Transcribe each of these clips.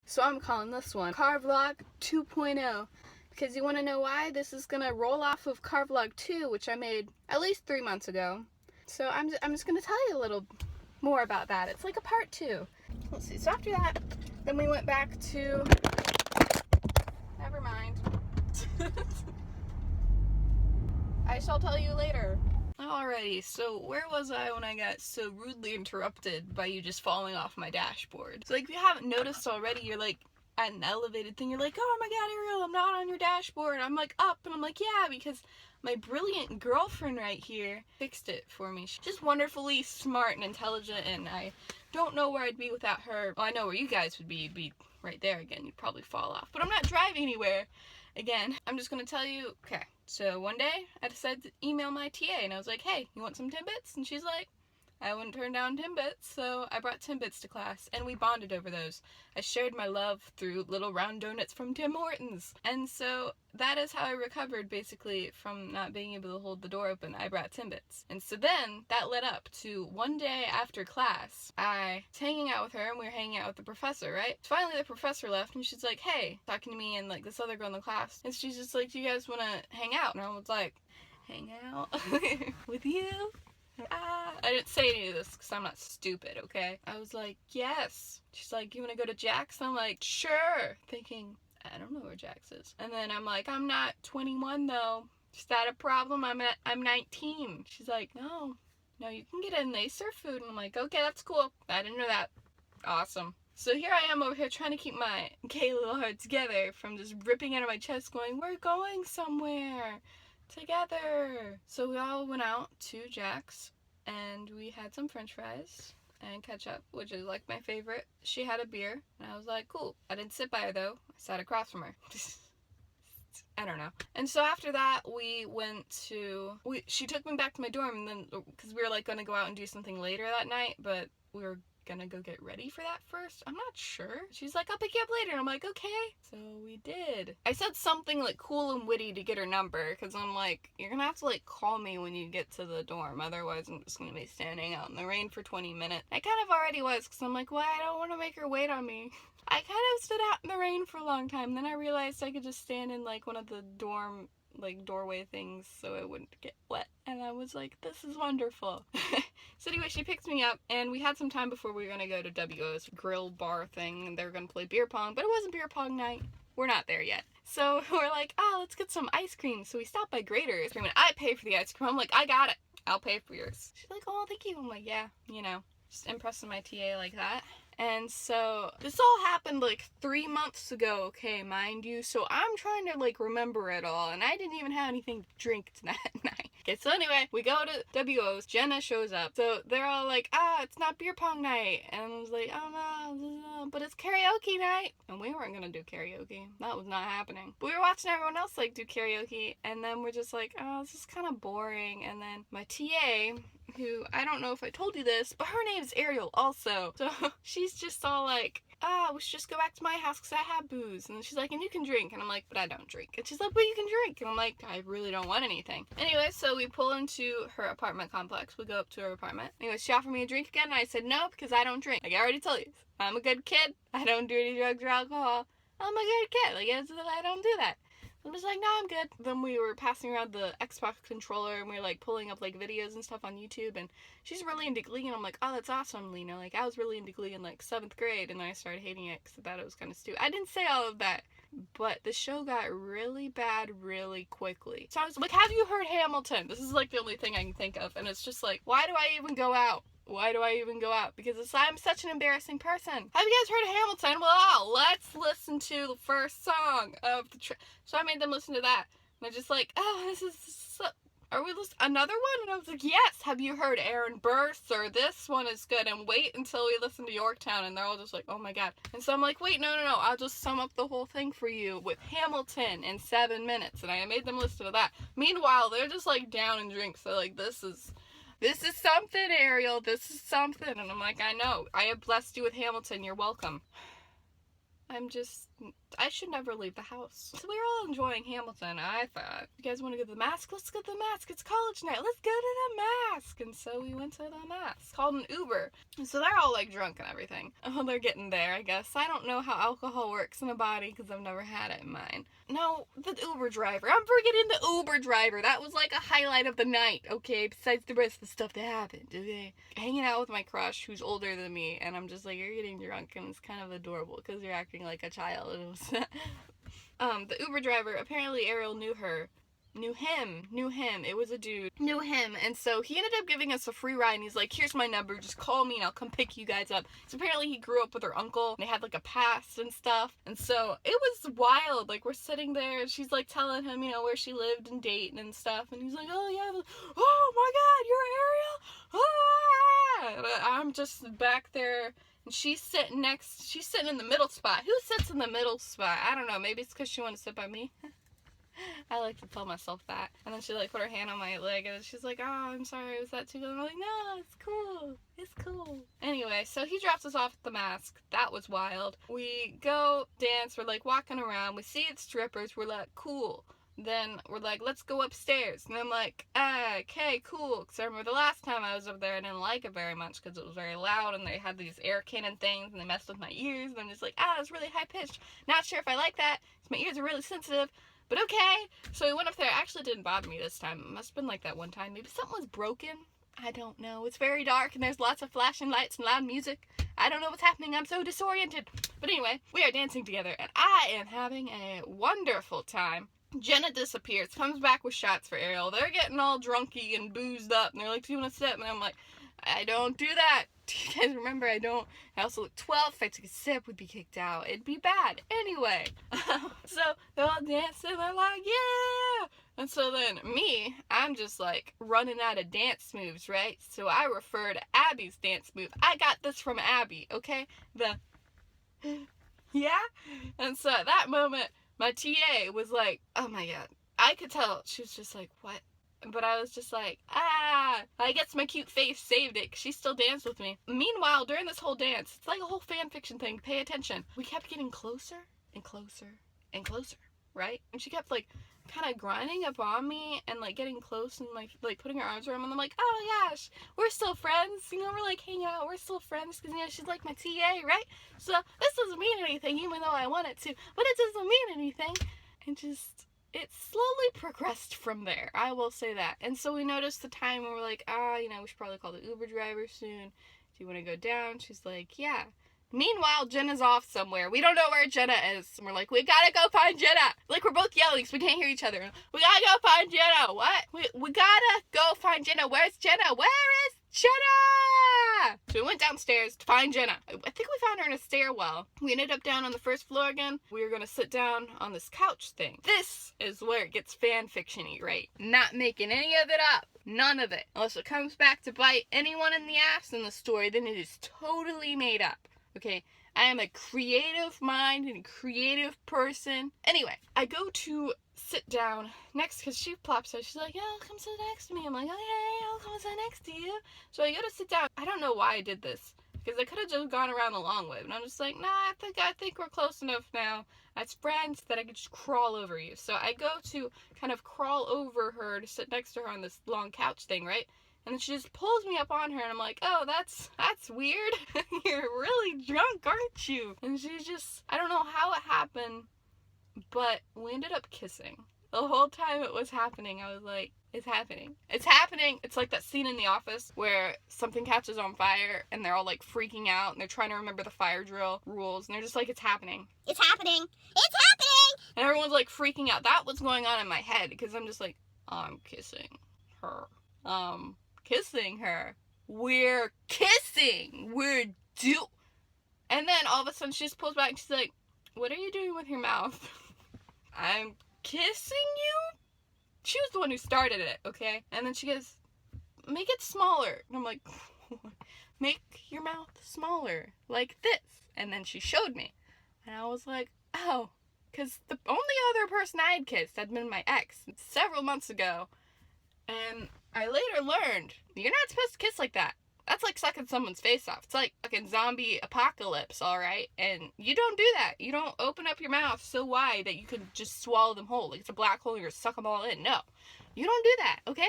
So I'm calling this one Car Vlog 2.0. Because you want to know why? This is going to roll off of Car Vlog 2, which I made at least 3 months ago. So I'm just going to tell you a little more about that. It's like a part 2. Let's see. So after that, then we went back to... Never mind. I shall tell you later. Alrighty, so where was I when I got so rudely interrupted by you just falling off my dashboard? So like, if you haven't noticed already, you're like at an elevated thing, you're like, oh my god, Ariel, I'm not on your dashboard. I'm like up, and I'm like, yeah, because my brilliant girlfriend right here fixed it for me. She's just wonderfully smart and intelligent, and I don't know where I'd be without her. Well, I know where you guys would be. You'd be right there again. You'd probably fall off. But I'm not driving anywhere. Again, I'm just gonna tell you, okay, so one day I decided to email my TA, and I was like, hey, you want some Timbits? And she's like, I wouldn't turn down Timbits, so I brought Timbits to class, and we bonded over those. I shared my love through little round donuts from Tim Hortons. And so that is how I recovered, basically, from not being able to hold the door open. I brought Timbits. And so then that led up to one day after class, I was hanging out with her, and we were hanging out with the professor, right? Finally the professor left, and she's like, hey, talking to me and like this other girl in the class, and she's just like, do you guys want to hang out? And I was like, hang out with you? I didn't say any of this because I'm not stupid, okay? I was like, yes. She's like, you want to go to Jack's? And I'm like, sure. Thinking, I don't know where Jack's is. And then I'm like, I'm not 21 though. Is that a problem? I'm 19. She's like, no, you can get a nicer food. And I'm like, okay, that's cool. I didn't know that. Awesome. So here I am over here trying to keep my gay little heart together from just ripping out of my chest going, we're going somewhere together. So we all went out to Jack's and we had some french fries and ketchup, which is like my favorite. She had a beer and I was like, cool. I didn't sit by her though. I sat across from her. I don't know. And so after that we went to, she took me back to my dorm, and then because we were like gonna go out and do something later that night, but we were gonna go get ready for that first. I'm not sure. She's like, I'll pick you up later. And I'm like, okay. So we did. I said something like cool and witty to get her number, because I'm like, you're gonna have to like call me when you get to the dorm, otherwise I'm just gonna be standing out in the rain for 20 minutes. I kind of already was, because I'm like, well, I don't want to make her wait on me. I kind of stood out in the rain for a long time. Then I realized I could just stand in like one of the dorm like doorway things so it wouldn't get wet, and I was like, this is wonderful. So anyway, she picked me up, and we had some time before we were gonna go to WO's grill bar thing, and they were gonna play beer pong, but it wasn't beer pong night. We're not there yet. So we're like, let's get some ice cream. So we stopped by Grater's, and I pay for the ice cream. I'm like, I got it, I'll pay for yours. She's like, oh, thank you. I'm like, yeah, you know, just impressing my TA like that. And so this all happened like 3 months ago, okay, mind you. So I'm trying to like remember it all, and I didn't even have anything to drink that night. Okay, so anyway, we go to WO's. Jenna shows up. So they're all like, it's not beer pong night. And I was like, oh no, but it's karaoke night. And we weren't gonna do karaoke. That was not happening. But we were watching everyone else like do karaoke, and then we're just like, this is kind of boring. And then my TA, who, I don't know if I told you this, but her name's Ariel also. So she's just all like, we should just go back to my house because I have booze. And she's like, and you can drink. And I'm like, but I don't drink. And she's like, but you can drink. And I'm like, I really don't want anything. Anyway, so we pull into her apartment complex. We go up to her apartment. Anyway, she offered me a drink again, and I said no because I don't drink. Like I already told you, I'm a good kid. I don't do any drugs or alcohol. I'm a good kid. Like I don't do that. I'm just like, no, I'm good. Then we were passing around the Xbox controller, and we were like pulling up like videos and stuff on YouTube, and she's really into Glee, and I'm like, oh, that's awesome, Lena. Like I was really into Glee in like 7th grade, and then I started hating it because I thought it was kind of stupid. I didn't say all of that, but the show got really bad really quickly. So I was like, have you heard Hamilton? This is like the only thing I can think of, and it's just like, why do I even go out? Why do I even go out? Because I'm such an embarrassing person. Have you guys heard of Hamilton? Well, let's listen to the first song of the so I made them listen to that. And they're just like, this is so... Are we listening another one? And I was like, yes. Have you heard Aaron Burr? Or this one is good. And wait until we listen to Yorktown. And they're all just like, oh my god. And so I'm like, wait, no. I'll just sum up the whole thing for you with Hamilton in 7 minutes. And I made them listen to that. Meanwhile, they're just like down in drinks. So like, this is something, Ariel. This is something. And I'm like, I know. I have blessed you with Hamilton. You're welcome. I I should never leave the house. So we were all enjoying Hamilton. I thought, you guys want to go to the mask? Let's go to the mask. It's college night. Let's go to the mask. And so we went to the mask. Called an Uber. And so they're all like drunk and everything. Oh, they're getting there, I guess. I don't know how alcohol works in a body because I've never had it in mine. No, the Uber driver. I'm forgetting the Uber driver. That was like a highlight of the night, okay? Besides the rest of the stuff that happened, okay? Hanging out with my crush who's older than me, and I'm just like, you're getting drunk, and it's kind of adorable because you're acting like a child. It was the Uber driver, apparently Ariel knew him. It was a dude. Knew him. And so he ended up giving us a free ride. And he's like, here's my number. Just call me and I'll come pick you guys up. So apparently he grew up with her uncle. And they had like a past and stuff. And so it was wild. Like we're sitting there and she's like telling him, you know, where she lived and Dayton and stuff. And he's like, oh yeah. Oh my God, you're Ariel? Ah! And I'm just back there. And she's sitting in the middle spot. Who sits in the middle spot? I don't know. Maybe it's because she wanted to sit by me. I like to tell myself that. And then she like put her hand on my leg and she's like, oh, I'm sorry, was that too good? I'm like, no, it's cool. It's cool. Anyway, so he drops us off at the mask. That was wild. We go dance. We're like walking around. We see it's strippers. We're like, cool. Then we're like, let's go upstairs. And I'm like, okay, cool. Because I remember the last time I was up there, I didn't like it very much because it was very loud and they had these air cannon things and they messed with my ears. And I'm just like, it's really high pitched. Not sure if I like that because my ears are really sensitive. But okay. So we went up there. It actually didn't bother me this time. It must have been like that one time. Maybe something was broken. I don't know. It's very dark and there's lots of flashing lights and loud music. I don't know what's happening. I'm so disoriented. But anyway, we are dancing together and I am having a wonderful time. Jenna disappears, comes back with shots for Ariel. They're getting all drunky and boozed up and they're like, do you want to sip? And I'm like, I don't do that. Do you guys remember I also look 12. If I took a sip, we'd be kicked out. It'd be bad. Anyway. So they're all dancing. They're like, yeah. And so then I'm just like running out of dance moves, right? So I refer to Abby's dance move. I got this from Abby, okay? Yeah? And so at that moment, my TA was like, oh my God. I could tell. She was just like, what? But I was just like, I guess my cute face saved it because she still danced with me. Meanwhile, during this whole dance, it's like a whole fan fiction thing. Pay attention. We kept getting closer and closer and closer, right? And she kept like kind of grinding up on me and like getting close and like putting her arms around me. And I'm like, oh gosh, we're still friends. You know, we're like hanging out. We're still friends because, you know, she's like my TA, right? So this doesn't mean anything even though I want it to. But it doesn't mean anything. And just... it slowly progressed from there. I will say that. And so we noticed the time and we're like, you know, we should probably call the Uber driver soon. Do you want to go down? She's like, yeah. Meanwhile, Jenna's off somewhere. We don't know where Jenna is. And we're like, we gotta go find Jenna. Like, we're both yelling so we can't hear each other. We gotta go find Jenna. What? We gotta go find Jenna. Where's Jenna? Where is Jenna? So we went downstairs to find Jenna. I think we found her in a stairwell. We ended up down on the first floor again. We were gonna sit down on this couch thing. This is where it gets fan fiction-y, right? Not making any of it up. None of it. Unless it comes back to bite anyone in the ass in the story, then it is totally made up. Okay? I am a creative mind and a creative person. Anyway, I go to sit down next because she plops out. She's like, yeah, I'll come sit next to me. I'm like, okay, I'll come sit next to you. So I go to sit down. I don't know why I did this because I could have just gone around the long way. But I'm just like, nah, I think we're close enough now as friends that I could just crawl over you. So I go to kind of crawl over her to sit next to her on this long couch thing, right? And then she just pulls me up on her and I'm like, oh, that's weird. You're really drunk, aren't you? And she just, I don't know how it happened, but we ended up kissing. The whole time it was happening, I was like, it's happening. It's happening. It's like that scene in The Office where something catches on fire and they're all like freaking out and they're trying to remember the fire drill rules and they're just like, it's happening. It's happening. It's happening! And everyone's like freaking out. That was going on in my head because I'm just like, I'm kissing her. Kissing her. We're kissing. And then all of a sudden she just pulls back and she's like, what are you doing with your mouth? I'm kissing you? She was the one who started it, okay? And then she goes, make it smaller. And I'm like, make your mouth smaller, like this. And then she showed me. And I was like, oh, because the only other person I had kissed had been my ex several months ago. And I later learned, you're not supposed to kiss like that. That's like sucking someone's face off. It's like fucking zombie apocalypse, alright? And you don't do that. You don't open up your mouth so wide that you can just swallow them whole. Like it's a black hole and you're suck them all in. No. You don't do that, okay?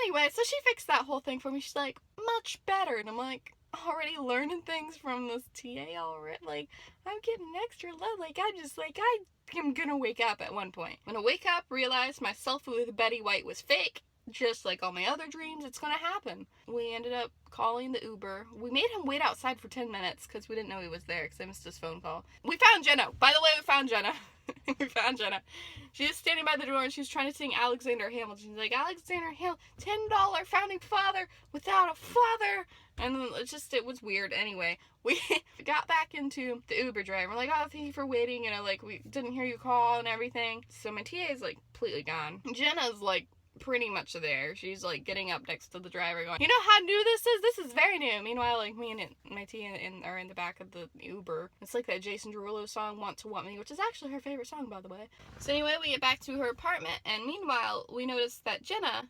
Anyway, so she fixed that whole thing for me. She's like, much better. And I'm like, already learning things from this TA already. Like, I'm getting extra love. Like, I'm gonna wake up at one point. I'm gonna wake up, realize my selfie with Betty White was fake. Just like all my other dreams, it's gonna happen. We ended up calling the Uber. We made him wait outside for 10 minutes because we didn't know he was there because I missed his phone call. We found Jenna. By the way, we found Jenna. We found Jenna. She was standing by the door and she was trying to sing Alexander Hamilton. She's like, Alexander Hamilton, $10 founding father without a father. And it was weird. Anyway, we got back into the Uber driver. We're like, oh, thank you for waiting. You know, like, we didn't hear you call and everything. So my TA is, like, completely gone. Jenna's, like, pretty much there. She's, like, getting up next to the driver going, you know how new this is? This is very new. Meanwhile, like, me and my TA are in the back of the Uber. It's like that Jason Derulo song, Want to Want Me, which is actually her favorite song, by the way. So anyway, we get back to her apartment, and meanwhile, we notice that Jenna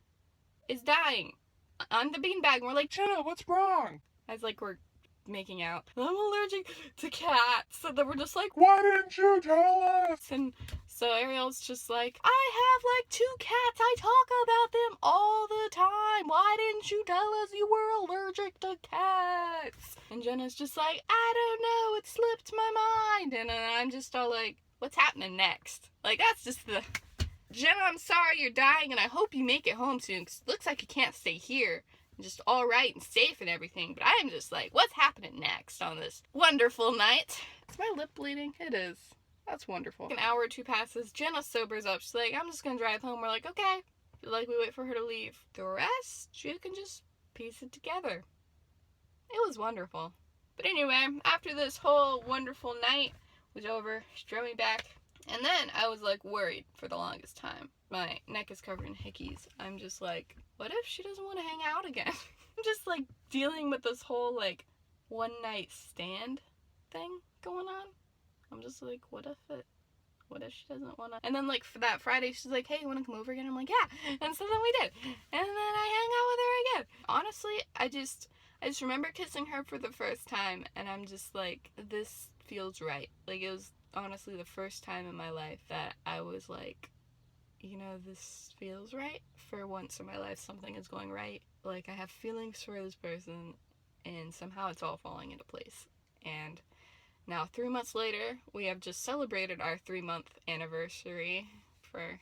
is dying on the beanbag, and we're like, Jenna, what's wrong? As, like, we're making out. I'm allergic to cats. And then we're just like, why didn't you tell us? And so Ariel's just like, I have like 2 cats. I talk about them all the time. Why didn't you tell us you were allergic to cats? And Jenna's just like, I don't know. It slipped my mind. And I'm just all like, what's happening next? Like, that's just the... Jenna, I'm sorry you're dying, and I hope you make it home soon, because it looks like you can't stay here. Just all right and safe and everything, but I'm just like, what's happening next on this wonderful night? Is my lip bleeding? It is. That's wonderful. An hour or 2 passes. Jenna sobers up. She's like, I'm just gonna drive home. We're like, okay. Like, we wait for her to leave. The rest, you can just piece it together. It was wonderful. But anyway, after this whole wonderful night was over, she drove me back. And then I was like worried for the longest time. My neck is covered in hickeys. I'm just like, what if she doesn't want to hang out again? I'm just like dealing with this whole like one night stand thing going on. I'm just like, what if she doesn't want to? And then like for that Friday, she's like, hey, you want to come over again? I'm like, yeah. And so then we did. And then I hang out with her again. Honestly, I just remember kissing her for the first time, and I'm just like, this feels right. Like, it was honestly the first time in my life that I was like, you know, this feels right. For once in my life, something is going right. Like, I have feelings for this person, and somehow it's all falling into place. And now 3 months later, we have just celebrated our 3-month anniversary for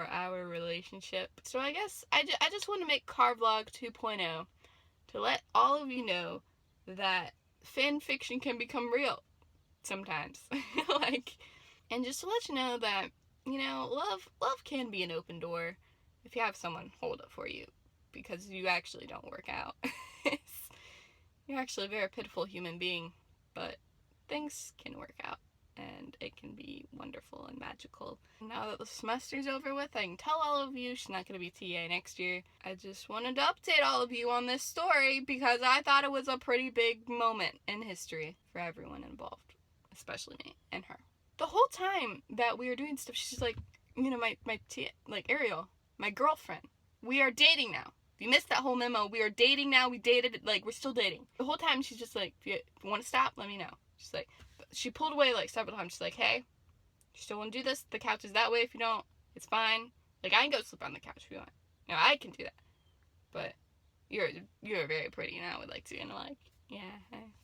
our relationship. So I guess I just want to make Car Vlog 2.0 to let all of you know that fan fiction can become real sometimes. Like, and just to let you know that, you know, love can be an open door if you have someone hold it for you, because you actually don't work out. You're actually a very pitiful human being, but things can work out, and it can be wonderful and magical. Now that the semester's over with, I can tell all of you she's not going to be TA next year. I just wanted to update all of you on this story because I thought it was a pretty big moment in history for everyone involved, especially me and her. The whole time that we were doing stuff, she's like, you know, my TA, like Ariel, my girlfriend, we are dating now. If you missed that whole memo, we are dating now. We dated, like, we're still dating. The whole time she's just like, if you want to stop, let me know. She's like, she pulled away like several times. She's like, hey, you still want to do this? The couch is that way. If you don't, it's fine. Like, I can go sleep on the couch if you want. No, I can do that. But you're very pretty, and I would like to. And I'm like, yeah,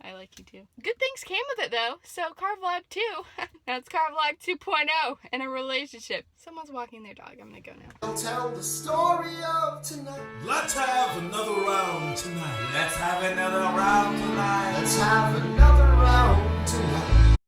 I like you too. Good things came with it though. So Car Vlog 2. Now it's Car Vlog 2.0 in a relationship. Someone's walking their dog. I'm gonna go now. I'll tell the story of tonight. Let's have another round tonight. Let's have another round tonight. Let's have another